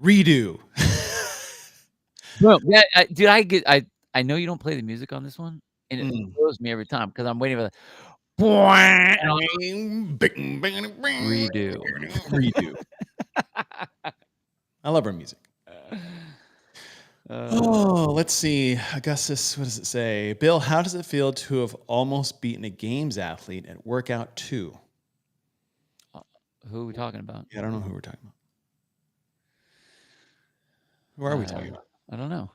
Redo. Bro, yeah, dude, I know you don't play the music on this one, and it throws me every time because I'm waiting for the redo. Redo. I love our music. Let's see. Augustus, what does it say? Bill, how does it feel to have almost beaten a games athlete at workout 2? Who are we talking about? Yeah, I don't know who we're talking about. Who are we talking about? I don't know.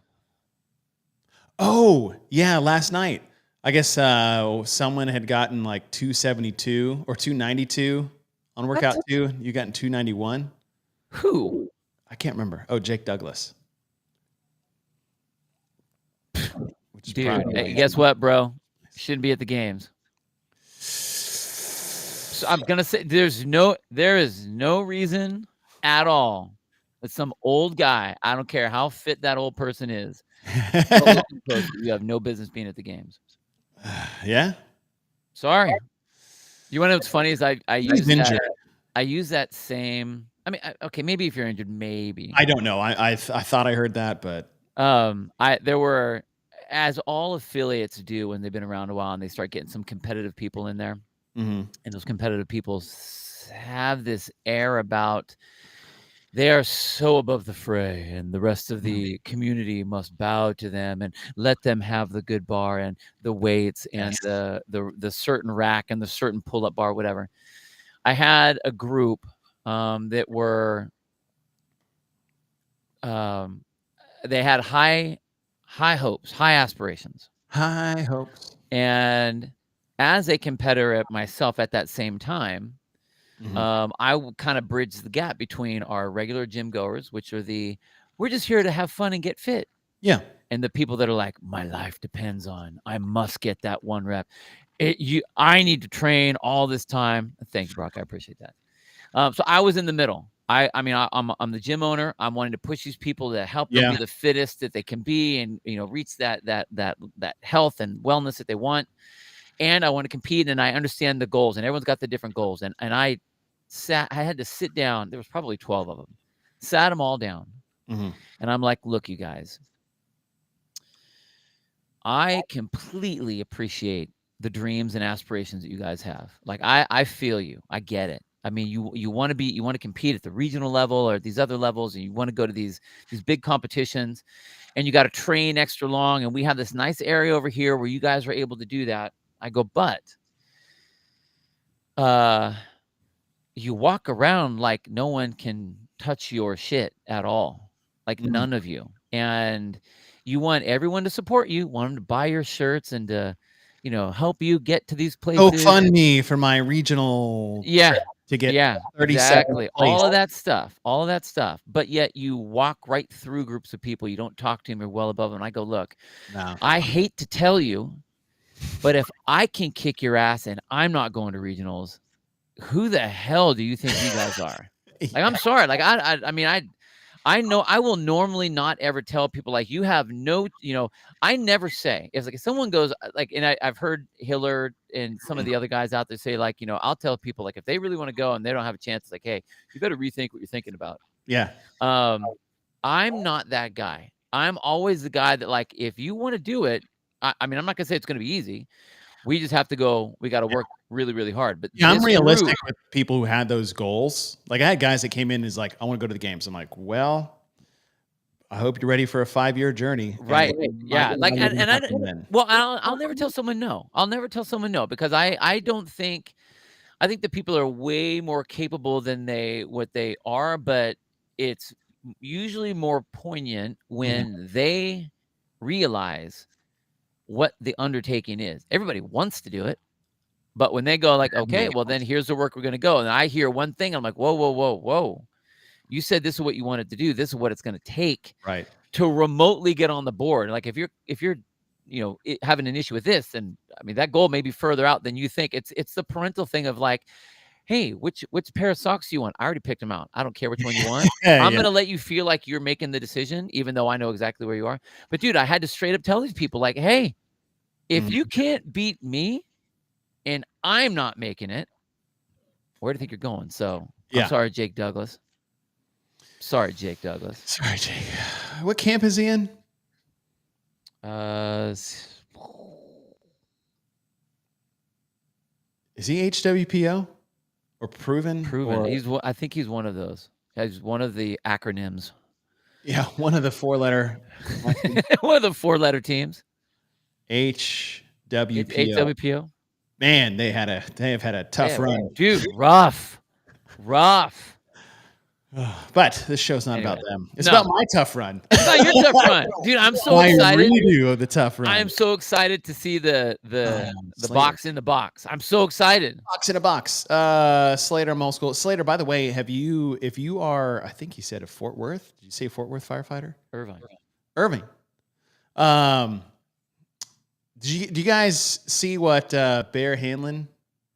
Oh, yeah, last night. I guess someone had gotten like 272 or 292 on workout 2. You got 291. Who? I can't remember. Oh, Jake Douglas. Dude, guess what, bro? Shouldn't be at the games. So I'm gonna say there is no reason at all that some old guy, I don't care how fit that old person is, you have no business being at the games. Yeah. Sorry. You want to know what's funny is I use that same. I mean, okay, maybe if you're injured, maybe. I don't know. I thought I heard that, but there were, as all affiliates do when they've been around a while and they start getting some competitive people in there, and those competitive people have this air about they are so above the fray and the rest of the community must bow to them and let them have the good bar and the weights and the certain rack and the certain pull-up bar, whatever. I had a group that were they had high hopes, high aspirations. High hopes. And as a competitor myself at that same time, I would kind of bridge the gap between our regular gym goers, which are we're just here to have fun and get fit. Yeah. And the people that are like, my life depends on, I must get that one rep. I need to train all this time. Thanks, Brock. I appreciate that. So I was in the middle. I'm the gym owner. I'm wanting to push these people to help them be the fittest that they can be and, reach that health and wellness that they want. And I want to compete and I understand the goals and everyone's got the different goals. And I had to sit down. There was probably 12 of them, sat them all down. And I'm like, look, you guys, I completely appreciate the dreams and aspirations that you guys have. Like, I feel you. I get it. I mean, you want to compete at the regional level or at these other levels, and you want to go to these big competitions, and you got to train extra long. And we have this nice area over here where you guys are able to do that. I go, but you walk around like no one can touch your shit at all, like none of you, and you want everyone to support you, want them to buy your shirts and to, help you get to these places. Oh, fund me for my regional. To get 30 exactly. All of that stuff. But yet you walk right through groups of people. You don't talk to them. You're well above them. And I go, look, I hate to tell you, but if I can kick your ass and I'm not going to regionals, who the hell do you think you guys are? Like, I'm sorry. Like, I know I will normally not ever tell people like you have no, I never say if someone goes like, and I've heard Hillard and some of the other guys out there say like, I'll tell people like if they really want to go and they don't have a chance, it's like, hey, you better rethink what you're thinking about. Yeah. I'm not that guy. I'm always the guy that like, if you want to do it, I'm not gonna say it's gonna be easy. We just have to go. We got to work really, really hard. But I'm realistic with people who had those goals. Like I had guys that came in as like, I want to go to the games. I'm like, well, I hope you're ready for a 5-year journey. Right. Yeah. Like, I'll never tell someone no. I'll never tell someone no because I think the people are way more capable than what they are, but it's usually more poignant when they realize what the undertaking is. Everybody wants to do it, but when they go like, okay, well then here's the work we're going to go. And I hear one thing, I'm like, whoa. You said this is what you wanted to do. This is what it's going to take to remotely get on the board. Like if you're, having an issue with this, and I mean, that goal may be further out than you think. It's the parental thing of like, hey, which pair of socks do you want? I already picked them out. I don't care which one you want. I'm going to let you feel like you're making the decision, even though I know exactly where you are. But dude, I had to straight up tell these people like, hey, if you can't beat me and I'm not making it, where do you think you're going? So I'm sorry, Jake Douglas. Sorry, Jake Douglas. Sorry, Jake. What camp is he in? Is he HWPO or Proven? Proven. I think he's one of those. He's one of the acronyms. Yeah, one of the 4-letter. One of the 4-letter teams. HWPO. HWPO. Man, they have had a tough run, dude. Rough. But this show's not about them. It's about my tough run. It's about your tough run, dude. I'm so excited. Redo of the tough run. I am so excited to see the box in the box. I'm so excited. Box in a box. Slater, Mole School. Slater, by the way, if you are, I think you said a Fort Worth. Did you say Fort Worth firefighter? Irving. Do you guys see what Bear Hanlon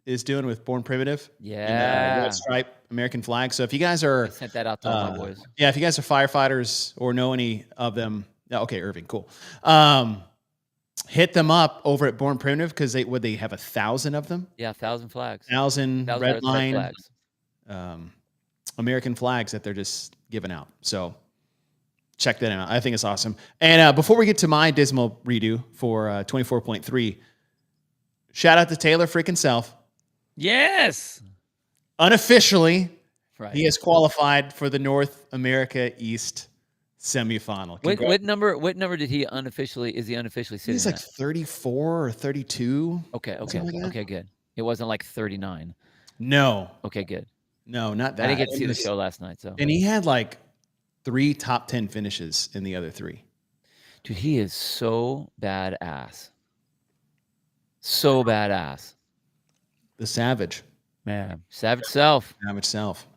is doing with Born Primitive? Yeah. Red stripe American flag. So if you guys are, I sent that out to all my boys. Yeah, if you guys are firefighters or know any of them, okay, Irving, cool. Hit them up over at Born Primitive because they have 1,000 of them. Yeah, 1,000 flags. 1,000 red line flags. American flags that they're just giving out. So check that out. I think it's awesome. And before we get to my dismal redo for 24.3, shout out to Taylor freaking self. Yes. Unofficially, he has qualified for the North America East semifinal. What number did he unofficially sitting He's like 34 or 32. Okay, good. It wasn't like 39. No. Okay, good. No, not that. I didn't get to see the show last night. So. And he had like 3 top 10 finishes in the other 3. Dude, he is so badass. So badass. The Savage. Man, Savage self. Savage self.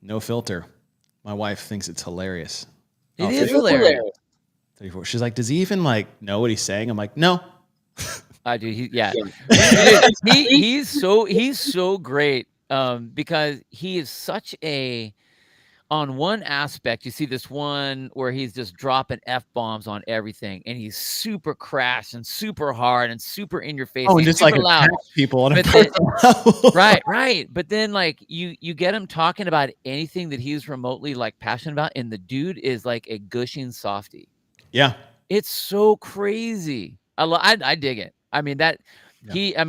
No filter. My wife thinks it's hilarious. It is hilarious. 34. She's like, does he even like know what he's saying? I'm like, no. Dude, he's so great because he is such a. On one aspect, you see this one where he's just dropping F-bombs on everything, and he's super crass and super hard and super in your face. Oh, and just like loud. People on Right. But then, like you get him talking about anything that he's remotely like passionate about, and the dude is like a gushing softie. Yeah, it's so crazy. I dig it. I mean that he. I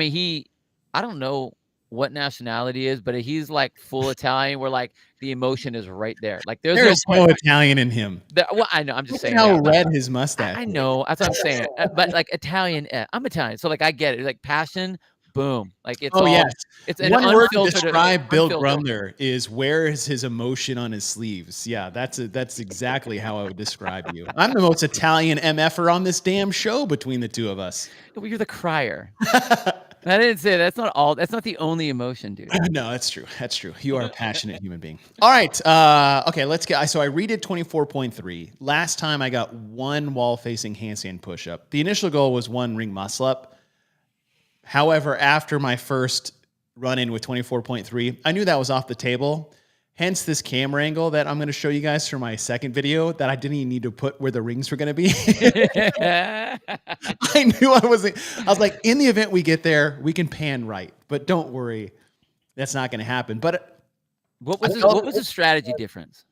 don't know what nationality is, but he's like full Italian where like the emotion is right there. Like there's no Italian in him. Well, I know. I'm just saying how red his mustache. I know. That's what I'm saying. But like Italian, I'm Italian, so like I get it. Like passion, boom. Like it's it's an one word to describe Bill Grumler is where is his emotion on his sleeves. Yeah, that's exactly how I would describe you. I'm the most Italian MFer on this damn show between the two of us. Well, you're the crier. I didn't say that's not all. That's not the only emotion, dude. No, that's true. That's true. You are a passionate human being. All right. Okay, let's get. So I redid 24.3. Last time I got 1 wall-facing handstand push-up. The initial goal was 1 ring muscle-up. However, after my first run-in with 24.3, I knew that was off the table. Hence this camera angle that I'm going to show you guys for my second video that I didn't even need to put where the rings were going to be. I knew I was like, in the event we get there, we can pan right, but don't worry. That's not going to happen. But what was the strategy difference?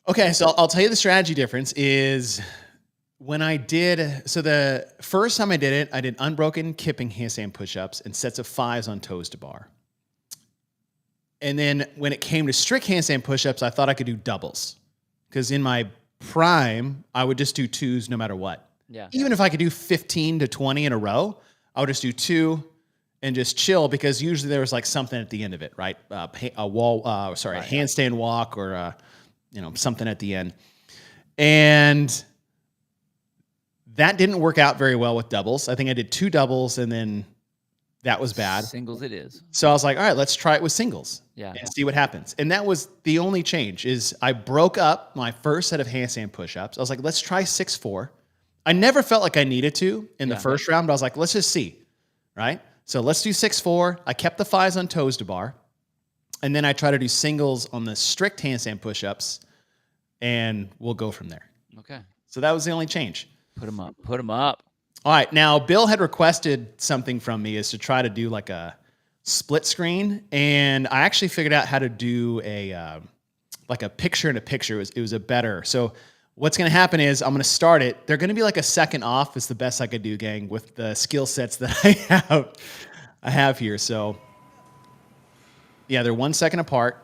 Okay. So I'll tell you the strategy difference is when I did, so the first time I did it, I did unbroken kipping handstand push-ups and sets of 5s on toes to bar. And then when it came to strict handstand push-ups, I thought I could do doubles. Because in my prime, I would just do 2s no matter what. Yeah. Even if I could do 15 to 20 in a row, I would just do 2 and just chill because usually there was like something at the end of it, right? A handstand walk or something at the end. And that didn't work out very well with doubles. I think I did 2 doubles and then that was bad. Singles it is. So I was like, all right, let's try it with singles and see what happens. And that was the only change is I broke up my first set of handstand push-ups. I was like, let's try 6-4. I never felt like I needed to in the first round, but I was like, let's just see, right? So let's do 6-4. I kept the 5s on toes to bar. And then I try to do singles on the strict handstand push-ups, and we'll go from there. Okay. So that was the only change. Put them up. Put them up. All right. Now, Bill had requested something from me is to try to do like a split screen. And I actually figured out how to do a like a picture in a picture. It was a better. So what's going to happen is I'm going to start it. They're going to be like a second off is the best I could do, gang, with the skill sets that I have here. So yeah, they're 1 second apart.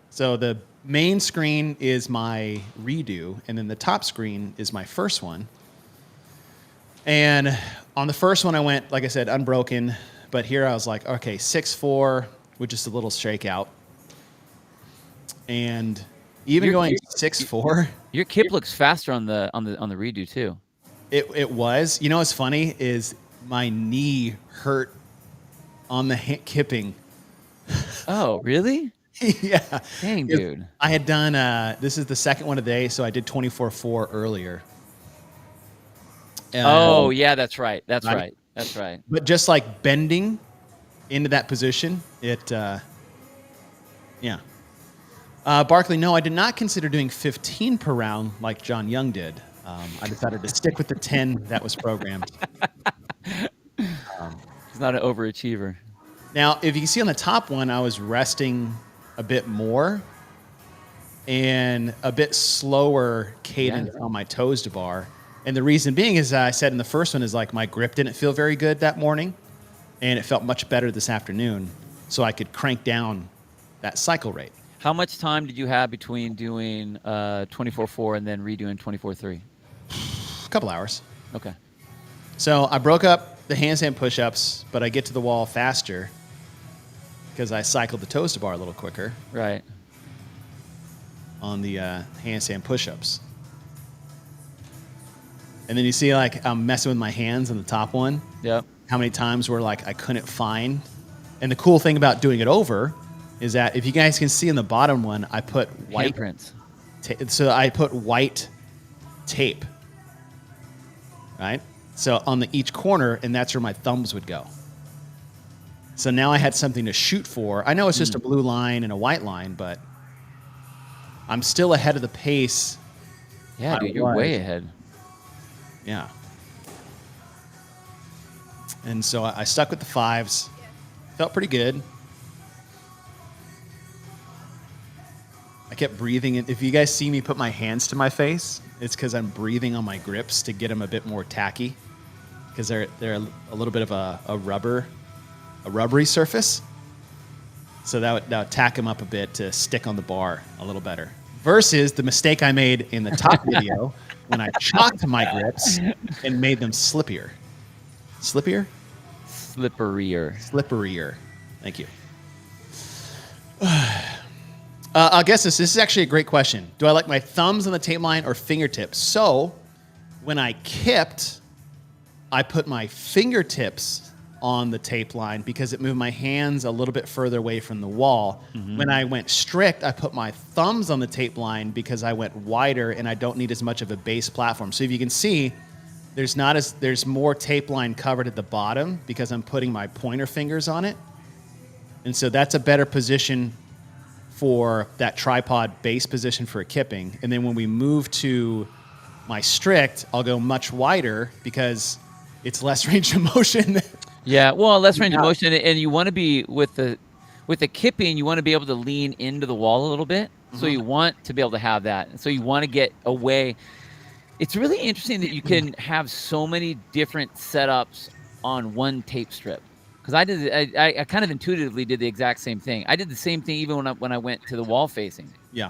So the main screen is my redo, and then the top screen is my first one. And on the first one, I went, like I said, unbroken. But here I was like, okay, 6-4 with just a little shakeout. And even going 6-4. Your kip looks faster on the redo too. It was. You know what's funny is my knee hurt on the kipping. Oh, really? Yeah. Dang, dude. I had done, this is the second one today, so I did 24-4 earlier. Oh, yeah, that's right. That's right. That's right. But just like bending into that position, yeah. Barkley, no, I did not consider doing 15 per round like John Young did. I decided to stick with the 10 that was programmed. He's not an overachiever. Now, if you can see on the top one, I was resting a bit more and a bit slower cadence on my toes to bar. And the reason being is I said in the first one is like my grip didn't feel very good that morning, and it felt much better this afternoon, so I could crank down that cycle rate. How much time did you have between doing 24-4 and then redoing 24-3? A couple hours. Okay. So I broke up the handstand push-ups, but I get to the wall faster because I cycled the toes to bar a little quicker. Right. On the handstand push-ups. And then you see, like, I'm messing with my hands on the top one. Yep. How many times were, like, I couldn't find. And the cool thing about doing it over is that if you guys can see in the bottom one, I put white handprints. So I put white tape, right? So on each corner, and that's where my thumbs would go. So now I had something to shoot for. I know it's just a blue line and a white line, but I'm still ahead of the pace. Yeah, dude, you're way ahead. Yeah. And so I stuck with the 5s. Felt pretty good. I kept breathing. If you guys see me put my hands to my face, it's because I'm breathing on my grips to get them a bit more tacky, because they're a little bit of a rubbery surface. So that would tack them up a bit to stick on the bar a little better. Versus the mistake I made in the top video when I chalked my grips and made them slippier. Slippier? Slipperier. Thank you. I guess this is actually a great question. Do I like my thumbs on the tape line or fingertips? So when I kipped, I put my fingertips on the tape line because it moved my hands a little bit further away from the wall. Mm-hmm. When I went strict, I put my thumbs on the tape line because I went wider and I don't need as much of a base platform. So if you can see, there's more tape line covered at the bottom because I'm putting my pointer fingers on it. And so that's a better position for that tripod base position for a kipping. And then when we move to my strict, I'll go much wider because it's less range of motion. Yeah, well, less range of motion, and you want to be with the kipping, you want to be able to lean into the wall a little bit. Mm-hmm. So you want to be able to have that. So you want to get away. It's really interesting that you can have so many different setups on one tape strip. Because I kind of intuitively did the exact same thing. I did the same thing even when I went to the wall facing. Yeah.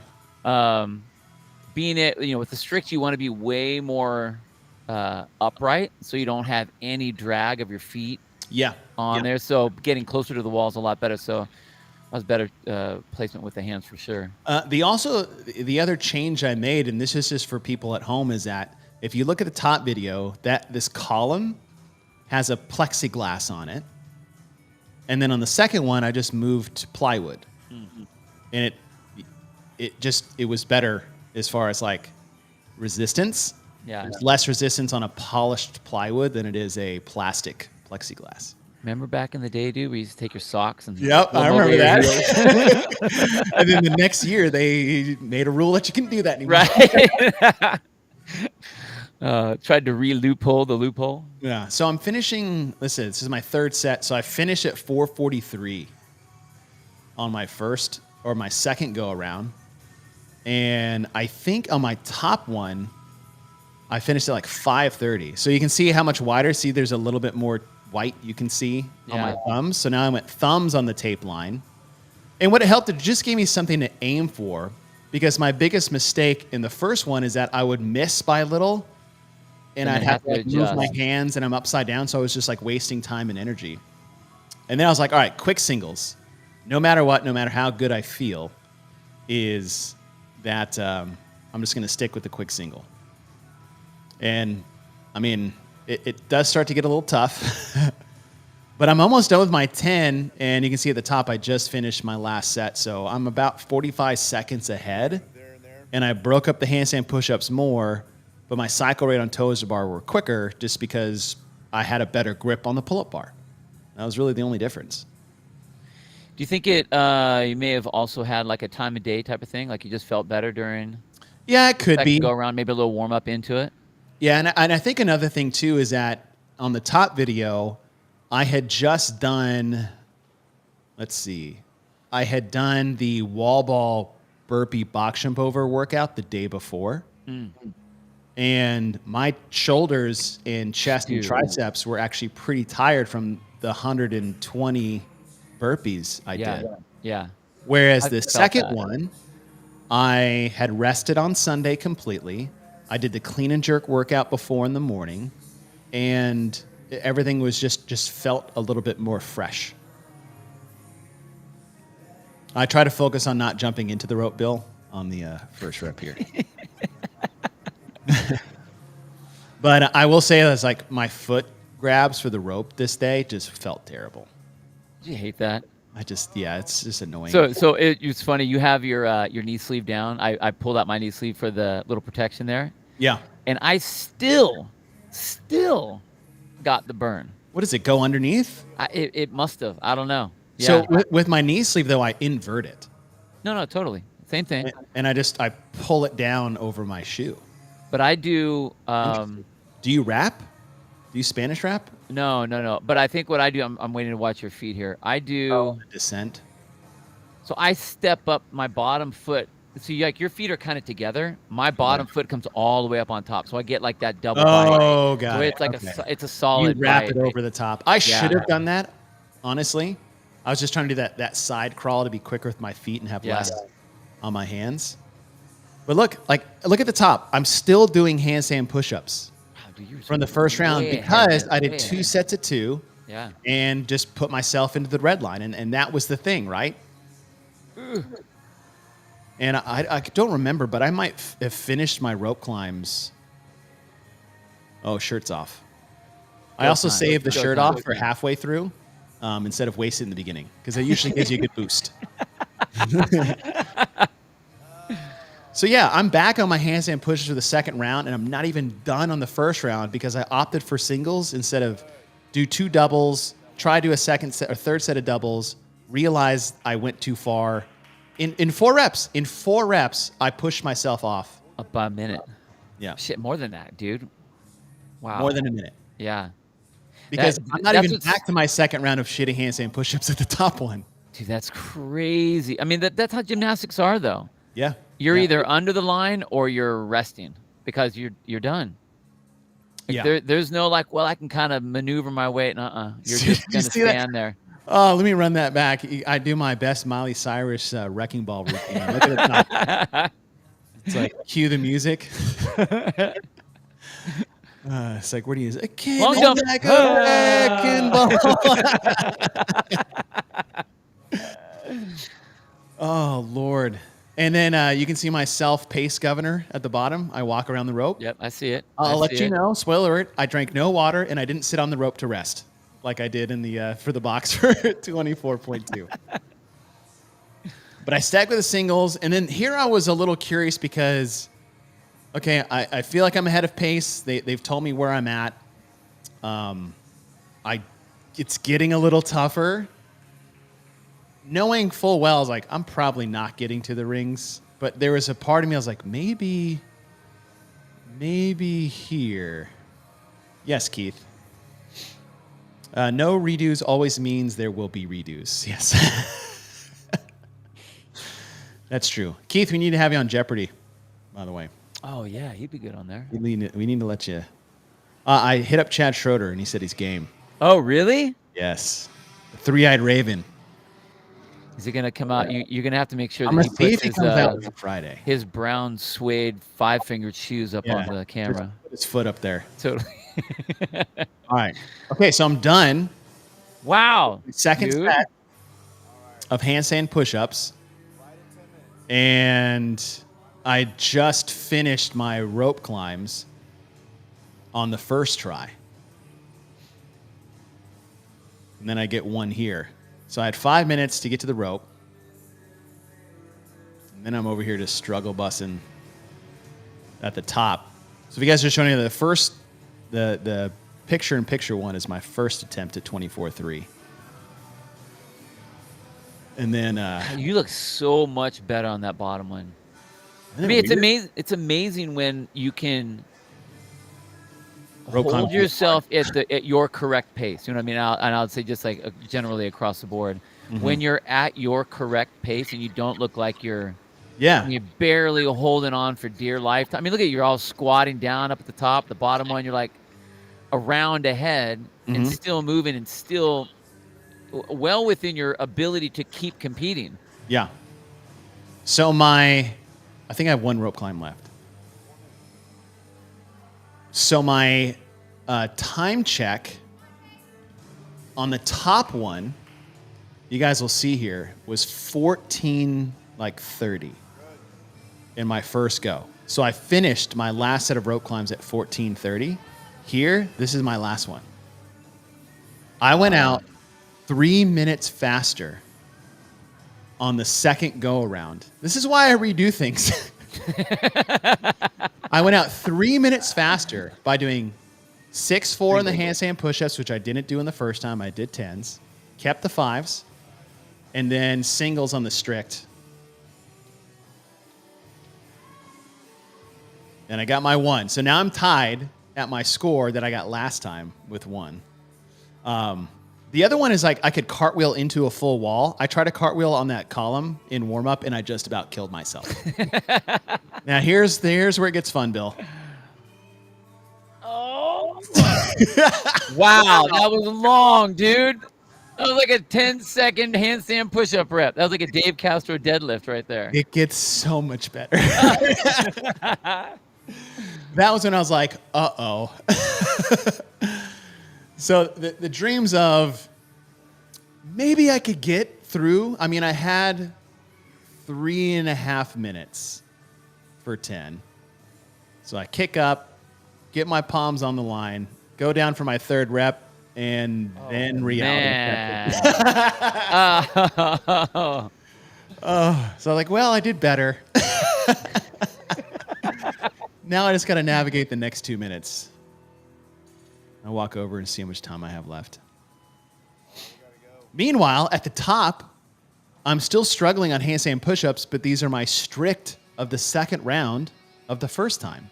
Being with the strict, you want to be way more upright, so you don't have any drag of your feet. On there. So getting closer to the wall is a lot better. So that was better placement with the hands for sure. The other change I made, and this is just for people at home, is that if you look at the top video, that this column has a plexiglass on it. And then on the second one, I just moved to plywood. Mm-hmm. And it was better as far as like resistance. Yeah. There's less resistance on a polished plywood than it is a plastic plexiglass. Remember back in the day, dude, we used to take your socks and... Yep, I remember that. And then the next year, they made a rule that you couldn't do that anymore. Right. Tried to loophole the loophole. Yeah, so I'm finishing... Listen, this is my third set, so I finished at 443 on my second go-around. And I think on my top one, I finished at like 5:30. So you can see how much wider. See, there's a little bit more white you can see on my thumbs. So now I went thumbs on the tape line. And what it helped, it just gave me something to aim for, because my biggest mistake in the first one is that I would miss by a little, and I'd have to like move my hands, and I'm upside down. So I was just like wasting time and energy. And then I was like, all right, quick singles. No matter what, no matter how good I feel, is that I'm just going to stick with the quick single. And I mean, it does start to get a little tough, but I'm almost done with my 10. And you can see at the top, I just finished my last set. So I'm about 45 seconds ahead. And I broke up the handstand push-ups more, but my cycle rate on toes to bar were quicker just because I had a better grip on the pull-up bar. That was really the only difference. Do you think it? You may have also had like a time of day type of thing, like you just felt better during. Yeah, it could be. Go around, maybe a little warm up into it. Yeah, and I think another thing too is that on the top video, I had just done. Let's see, I had done the wall ball burpee box jump over workout the day before. And my shoulders and chest and triceps were actually pretty tired from the 120 burpees I did. Yeah. Whereas the second one, I had rested on Sunday completely. I did the clean and jerk workout before in the morning, and everything was just felt a little bit more fresh. I try to focus on not jumping into the rope, Bill, on the first rep here. But I will say that's like my foot grabs for the rope this day just felt terrible. Did you hate that? It's just annoying. So it's funny. You have your knee sleeve down. I pulled out my knee sleeve for the little protection there. Yeah. And I still got the burn. What does it go underneath? It must have. I don't know. Yeah. So with my knee sleeve though, I invert it. No, totally. Same thing. And I pull it down over my shoe. But I do. Do you wrap? Do you Spanish wrap? No. But I think what I do, I'm waiting to watch your feet here. I do descent. So I step up my bottom foot. So your feet are kind of together. My bottom foot comes all the way up on top. So I get like that double bite. Oh, got it. It's like it's a solid. You wrap it over the top. I should have done that. Honestly, I was just trying to do that side crawl to be quicker with my feet and have less on my hands. But look at the top. I'm still doing handstand push-ups from the first round because I did 2 sets of 2 and just put myself into the red line. And that was the thing, right? And I don't remember, but I might have finished my rope climbs. Oh, shirt's off. I also saved the shirt off for halfway through instead of wasting the beginning because it usually gives you a good boost. So yeah, I'm back on my handstand pushes for the second round, and I'm not even done on the first round because I opted for singles instead of do 2 doubles, try to do a second set or third set of doubles, realized I went too far. In 4 reps, I pushed myself off. Up by a minute. Yeah. Shit, more than that, dude. Wow. More than a minute. Yeah. Because I'm not even back to my second round of shitty handstand push-ups at the top one. Dude, that's crazy. I mean, that's how gymnastics are, though. Yeah. You're either under the line or you're resting because you're done. There's no like, well, I can kind of maneuver my way. You're just going to stand there. Oh, let me run that back. I do my best Miley Cyrus wrecking ball routine. Look at the top. It's like, cue the music. It's like, where do you use it? Long jump. Wrecking ball. Oh, Lord. And then you can see my self-paced governor at the bottom. I walk around the rope. Yep, I see it. I'll let you know, spoiler alert, I drank no water and I didn't sit on the rope to rest like I did in the for the box for 24.2. But I stacked with the singles. And then here I was a little curious because, okay, I feel like I'm ahead of pace. They've told me where I'm at. It's getting a little tougher. Knowing full well, I was like, I'm probably not getting to the rings. But there was a part of me, I was like, maybe here. Yes, Keith. No redos always means there will be redos. Yes. That's true. Keith, we need to have you on Jeopardy, by the way. Oh, yeah. He'd be good on there. We need to let you. I hit up Chad Schroeder, and he said he's game. Oh, really? Yes. The three-eyed raven. Is he going to come out? You're going to have to make sure I'm that gonna he see puts if he comes out on Friday. his brown suede 5-fingered shoes up on the camera. Put his foot up there. Totally. All right. Okay, so I'm done. Wow. Second set of handstand push-ups. And I just finished my rope climbs on the first try. And then I get one here. So I had 5 minutes to get to the rope. And then I'm over here just struggle bussing at the top. So if you guys are showing you the first, the picture-in-picture one is my first attempt at 24.3. And then you look so much better on that bottom one. I mean, it's amazing. It's amazing when you can hold yourself at your correct pace. You know what I mean? And I'll say just like generally across the board, when you're at your correct pace and you don't look like you're barely holding on for dear life. I mean, look at you're all squatting down up at the top. The bottom one, you're like a round ahead and still moving and still well within your ability to keep competing. Yeah. So I think I have one rope climb left. So my time check on the top one, you guys will see here, was 14:30 in my first go. So I finished my last set of rope climbs at 14:30. Here, this is my last one. I went out 3 minutes faster on the second go around. This is why I redo things. I went out 3 minutes faster by doing 6-4 in the handstand push-ups, which I didn't do in the first time. I did 10s, kept the 5s, and then singles on the strict. And I got my 1. So now I'm tied at my score that I got last time with 1. The other one is like I could cartwheel into a full wall. I tried to cartwheel on that column in warm-up, and I just about killed myself. Now, here's where it gets fun, Bill. Oh. Wow, that was long, dude. That was like a 10-second handstand push-up rep. That was like a Dave Castro deadlift right there. It gets so much better. That was when I was like, uh-oh. So the dreams of maybe I could get through. I mean, I had 3.5 minutes for 10. So I kick up, get my palms on the line, go down for my third rep, and then reality. So I'm like, well, I did better. Now I just got to navigate the next 2 minutes. I walk over and see how much time I have left. Meanwhile, at the top, I'm still struggling on handstand push-ups, but these are my strict of the second round of the first time.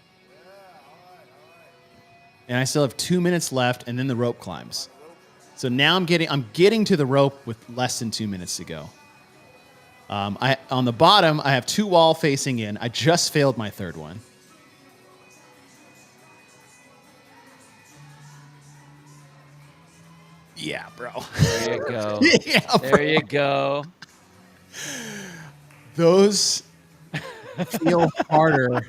And I still have 2 minutes left, and then the rope climbs. So now I'm getting to the rope with less than 2 minutes to go. On the bottom, I have 2 wall facing in. I just failed my third one. Yeah, bro. There you go. Yeah, there you go. Those feel harder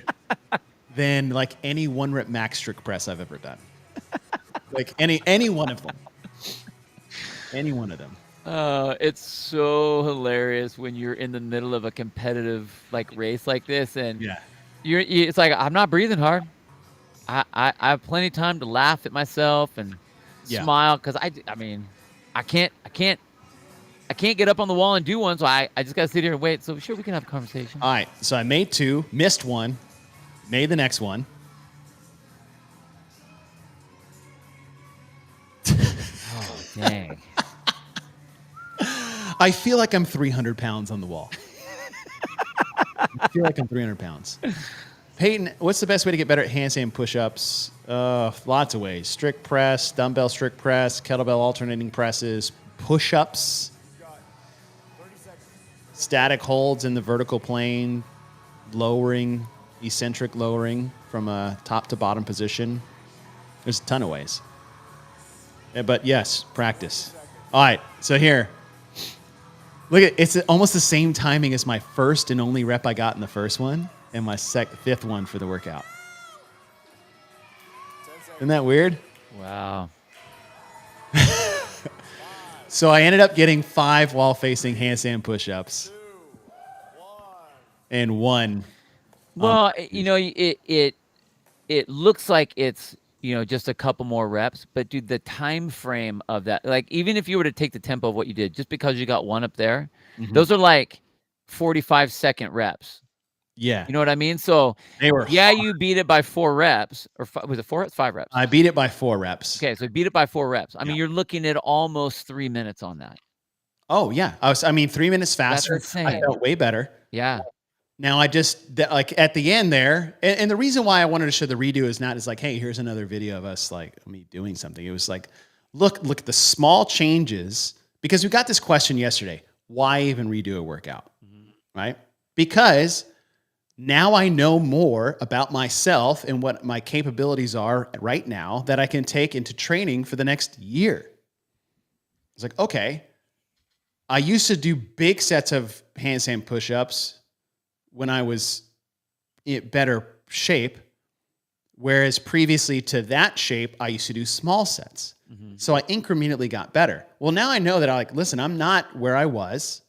than like any 1-rep max strict press I've ever done. Like any one of them. Any one of them. It's so hilarious when you're in the middle of a competitive like race like this, and it's like I'm not breathing hard. I have plenty of time to laugh at myself and smile because I mean I can't get up on the wall and do one, so I just gotta sit here and wait. So sure, we can have a conversation. All right, so I made 2, missed 1, made the next one. Oh dang! I feel like I'm 300 pounds on the wall. I feel like I'm 300 pounds. Peyton, what's the best way to get better at handstand push-ups? Lots of ways. Strict press, dumbbell strict press, kettlebell alternating presses, push-ups. static holds in the vertical plane, lowering, eccentric lowering from a top to bottom position. There's a ton of ways. But yes, practice. All right, so here. Look at it's almost the same timing as my first and only rep I got in the first one and my fifth one for the workout. Isn't that weird? Wow. So I ended up getting 5 wall-facing handstand push-ups and 1. Well, it looks like it's, just a couple more reps, but dude, the time frame of that, like even if you were to take the tempo of what you did, just because you got 1 up there, those are like 45-second reps. Yeah. You know what I mean? So they were hard. You beat it by 4 reps, or was it 4 reps? 5 reps? I beat it by 4 reps. Okay, so beat it by 4 reps. I mean, you're looking at almost 3 minutes on that. Oh yeah, 3 minutes faster. I felt way better. Yeah. Now I just like at the end there, and the reason why I wanted to show the redo is not as like, hey, here's another video of us like me doing something. It was like, look at the small changes, because we got this question yesterday. Why even redo a workout? Right? Because now I know more about myself and what my capabilities are right now that I can take into training for the next year. It's like, okay, I used to do big sets of handstand push-ups when I was in better shape, whereas previously to that shape, I used to do small sets. So I incrementally got better. Well, now I know that listen, I'm not where I was,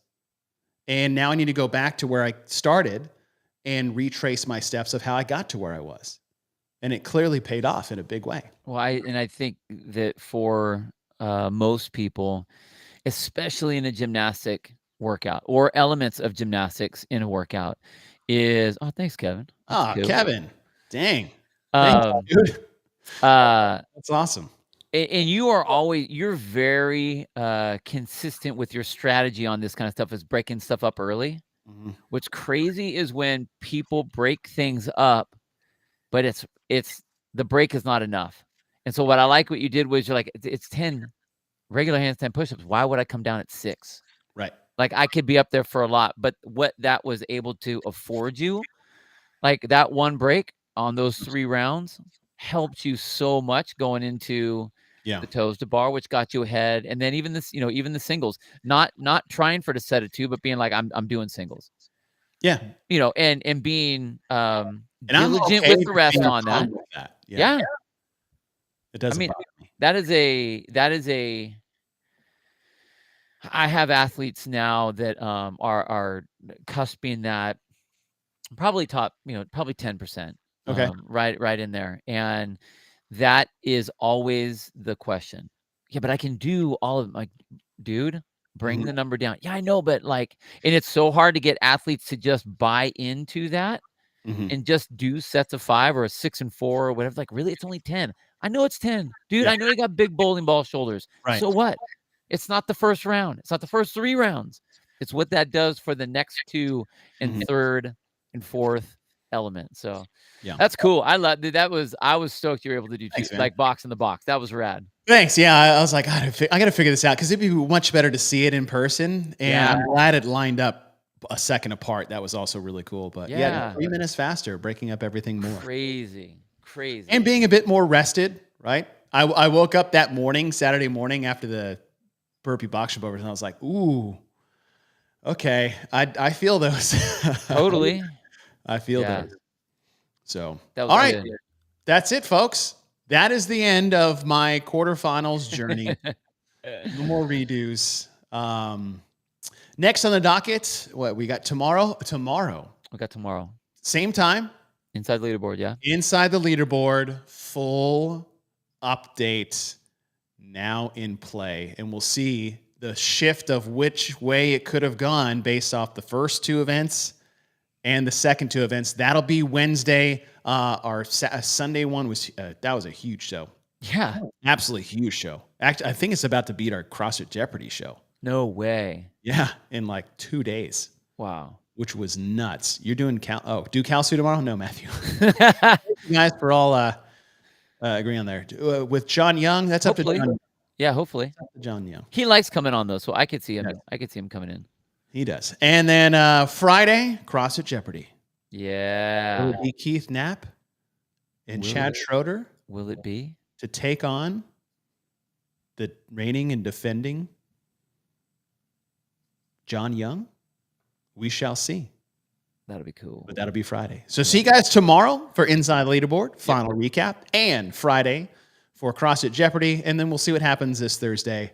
and now I need to go back to where I started and retrace my steps of how I got to where I was. And it clearly paid off in a big way. Well, I think that for most people, especially in a gymnastic workout or elements of gymnastics in a workout, is thanks, Kevin. Kevin, dang, thanks, dude. That's awesome. And you're very consistent with your strategy on this kind of stuff, is breaking stuff up early. What's crazy is when people break things up, but it's the break is not enough. And so what I like what you did was you're like, it's 10 regular handstand push-ups. Why would I come down at 6? Right. Like I could be up there for a lot, but what that was able to afford you, like that one break on those 3 rounds helped you so much going into the toes to bar, which got you ahead. And then even this, even the singles, not trying for the set of 2, but being like, I'm doing singles. Yeah. And being diligent with the rest on that. Yeah. It doesn't bother me. That is a I have athletes now that are cusping that probably top, probably 10%. Okay. Right in there. And that is always the question. Yeah, but I can do all of like, dude, bring the number down. Yeah, I know, but and it's so hard to get athletes to just buy into that and just do sets of 5 or a 6 and 4 or whatever. Like, really, it's only 10. I know it's 10, dude. Yeah. I know you got big bowling ball shoulders. Right. So what? It's not the first round. It's not the first 3 rounds. It's what that does for the next 2 and 3rd and 4th element. So yeah, that's cool. I love that. I was stoked you were able to do like box in the box. That was rad. Thanks. Yeah, I was like, I got to figure this out because it'd be much better to see it in person. And I'm glad it lined up a second apart. That was also really cool. But yeah 3 minutes faster, breaking up everything more. Crazy. And being a bit more rested, right? I woke up that morning, Saturday morning after the burpee box jump overs, and I was like, ooh, okay. I feel those. Totally. I feel those. So, all right. Good. That's it, folks. That is the end of my quarterfinals journey. No more redos. Next on the docket, what we got tomorrow? We got tomorrow. Same time. Inside the leaderboard, yeah. Inside the leaderboard, full update now in play. And we'll see the shift of which way it could have gone based off the first 2 events and the second 2 events. That'll be Wednesday. Our Sunday one was that was a huge show. Yeah, absolutely huge show. Actually, I think it's about to beat our CrossFit Jeopardy show. No way. Yeah, in like 2 days. Wow, which was nuts. You're doing do Kalsu tomorrow? No, Matthew. Thank you guys for all agreeing on there with John Young. That's hopefully. Up to John. Yeah, hopefully. John Young. He likes coming on though, so I could see him. Yeah. I could see him coming in. He does. And then Friday, CrossFit Jeopardy. Yeah. Will it be Keith Knapp and Chad Schroeder? Will it be? To take on the reigning and defending John Young? We shall see. That'll be cool. But that'll be Friday. So see you guys tomorrow for Inside Leaderboard, final recap, and Friday for CrossFit Jeopardy. And then we'll see what happens this Thursday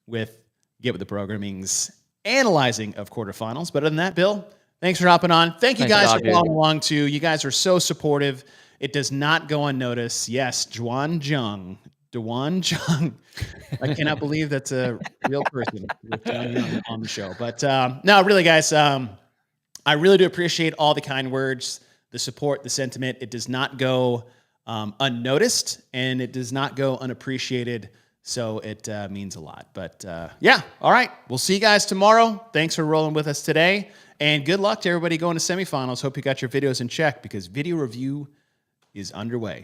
with Get With The Programming's analyzing of quarterfinals. But other than that, Bill, thanks for hopping on. Thank you guys for following along too. You guys are so supportive. It does not go unnoticed. Yes, Dewan Jung. I cannot believe that's a real person with John Young on the show. But no, really, guys, I really do appreciate all the kind words, the support, the sentiment. It does not go unnoticed, and it does not go unappreciated. So it means a lot. But yeah, all right. We'll see you guys tomorrow. Thanks for rolling with us today. And good luck to everybody going to semifinals. Hope you got your videos in check because video review is underway.